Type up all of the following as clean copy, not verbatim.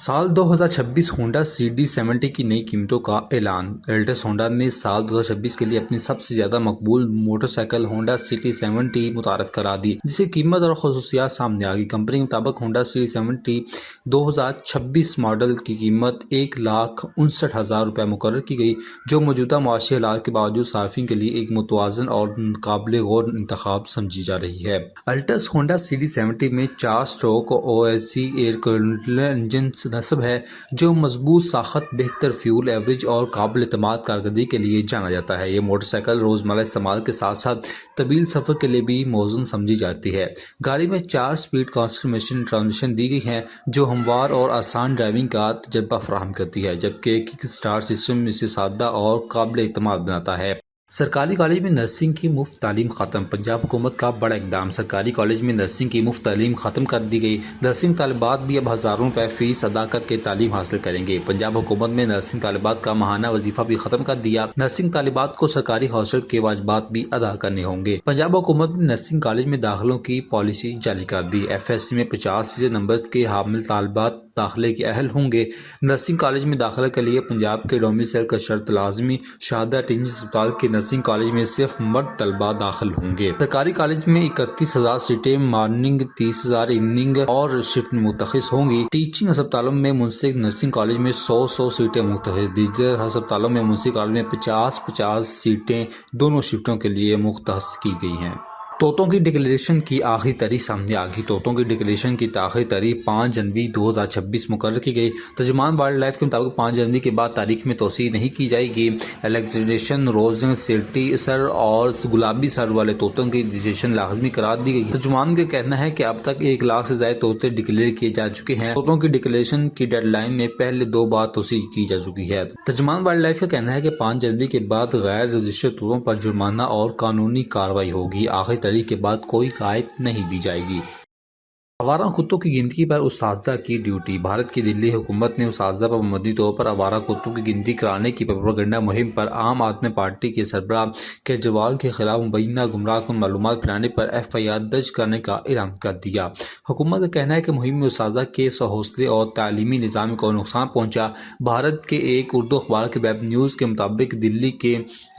سال 2026 Honda CD70 کی نئی قیمتوں کا اعلان۔ ایلٹس ہونڈا نے سال 2026 کے لیے اپنی سب سے زیادہ مقبول موٹر سائیکل ہونڈا CD70 متعارف کرا دی، جس کی قیمت اور خصوصیات سامنے آ گئی۔ کمپنی کے مطابق ہونڈا CD70 2026 ماڈل کی قیمت 1,59,000 روپے مقرر کی گئی، جو موجودہ معاشی حالات کے باوجود صارفین کے لیے ایک متوازن اور قابل غور انتخاب سمجھی جا رہی ہے۔ ایلٹس ہونڈا CD70 میں 4 stroke OHC air cooled engine نصب ہے، جو مضبوط ساخت، بہتر فیول ایوریج اور قابل اعتماد کارکردگی کے لیے جانا جاتا ہے۔ یہ موٹر سائیکل روزمرہ استعمال کے ساتھ ساتھ طویل سفر کے لیے بھی موزوں سمجھی جاتی ہے۔ گاڑی میں 4 اسپیڈ ٹرانسمیشن دی گئی ہے، جو ہموار اور آسان ڈرائیونگ کا تجربہ فراہم کرتی ہے، جبکہ کک اسٹارٹ سسٹم اسے سادہ اور قابل اعتماد بناتا ہے۔ سرکاری کالج میں نرسنگ کی مفت تعلیم ختم۔ پنجاب حکومت کا بڑا اقدام۔ سرکاری کالج میں نرسنگ کی مفت تعلیم ختم کر دی گئی۔ نرسنگ طالبات بھی اب ہزاروں روپے فیس ادا کر کے تعلیم حاصل کریں گے۔ پنجاب حکومت نے نرسنگ طالبات کا ماہانہ وظیفہ بھی ختم کر دیا۔ نرسنگ طالبات کو سرکاری ہاسٹل کے واجبات بھی ادا کرنے ہوں گے۔ پنجاب حکومت نے نرسنگ کالج میں داخلوں کی پالیسی جاری کر دی۔ FSC میں 50% نمبرز کے حامل طالبات داخلے کے اہل ہوں گے۔ نرسنگ کالج میں داخلہ کے لیے پنجاب کے ڈومیسائل کا شرط لازمی۔ شہادہ ٹیچنگ ہسپتال کے نرسنگ کالج میں صرف مرد طلباء داخل ہوں گے۔ سرکاری کالج میں 31,000 سیٹیں مارننگ، 30,000 ایوننگ اور شفٹ میں متخصص ہوں گی۔ ٹیچنگ ہسپتالوں میں منسلک نرسنگ کالج میں 100 سیٹیں متخصص۔ دیگر ہسپتالوں میں منسلک کالج میں 50 سیٹیں دونوں شفٹوں کے لیے مختص کی گئی ہیں۔ طوطوں کی ڈکلیریشن کی آخری تاریخ سامنے آ گئی۔ طوطوں کی ڈکلیریشن کی آخری تاریخ 5 جنوری 2026 مقرر کی گئی۔ ترجمان وائلڈ لائف کے مطابق 5 جنوری کے بعد تاریخ میں توسیع نہیں کی جائے گی۔ الیگزینڈر روزنگ سیلٹی سر اور گلابی سر والے طوطوں کی رجسٹریشن لازمی قرار دی گئی۔ ترجمان کا کہنا ہے کہ اب تک 1 لاکھ سے زائد طوطے ڈکلیئر کیے جا چکے ہیں۔ طوطوں کی ڈکلیریشن کی ڈیڈ لائن میں پہلے 2 بار توسیع کی جا چکی ہے۔ ترجمان وائلڈ لائف کا کہنا ہے کہ 5 جنوری کے بعد غیر رجسٹرڈ طوطوں پر جرمانہ اور قانونی کارروائی ہوگی۔ آخری تاریخ کے بعد کوئی رعایت نہیں دی جائے گی۔ آوارہ کتوں کی گنتی پر اساتذہ کی ڈیوٹی۔ بھارت کی دلی حکومت نے اساتذہ پر مبنی طور پر آوارہ کتوں کی گنتی کرانے کی پروپیگنڈا مہم پر عام آدمی پارٹی کے سربراہ کیجریوال کے خلاف مبینہ گمراہ کن معلومات پھیلانے پر FIR درج کرنے کا اعلان کر دیا۔ حکومت کا کہنا ہے کہ مہم میں اساتذہ کے حوصلے اور تعلیمی نظام کو نقصان پہنچا۔ بھارت کے ایک اردو اخبار کے ویب نیوز کے مطابق دلی کے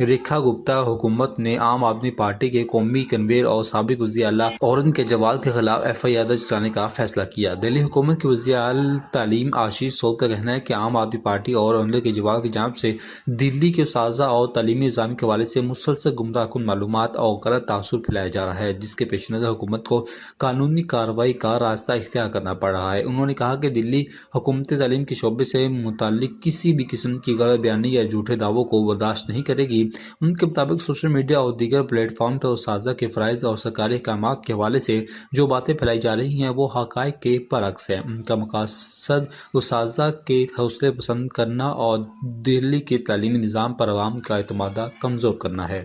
ریکھا گپتا حکومت نے عام آدمی پارٹی کے قومی کنوینر اور سابق وزیر اعلیٰ اروند کیجریوال کے خلاف FIR درج کرانے کا فیصلہ کیا۔ دہلی حکومت کے وزیر اعلیٰ تعلیم آشیش سود کا کہنا ہے کہ عام آدمی پارٹی اور اروند کیجریوال کی جانب سے دلی کے اساتذہ اور تعلیمی نظام کے حوالے سے مسلسل گمراہ کن معلومات اور غلط تاثر پھیلایا جا رہا ہے، جس کے پیش نظر حکومت کو قانونی کارروائی کا راستہ اختیار کرنا پڑ رہا ہے۔ انہوں نے کہا کہ دلی حکومت تعلیم کے شعبے سے متعلق کسی بھی قسم کی غلط بیانی یا جھوٹے دعووں کو برداشت نہیں کرے گی۔ ان کے مطابق سوشل میڈیا اور دیگر پلیٹ فارم پر اساتذہ کے فرائض اور سرکاری احکامات کے حوالے سے جو باتیں پھیلائی جا رہی ہیں وہ حقائق کے برعکس ہے۔ ان کا مقصد اساتذہ کے حوصلے پست کرنا اور دہلی کے تعلیمی نظام پر عوام کا اعتماد کمزور کرنا ہے۔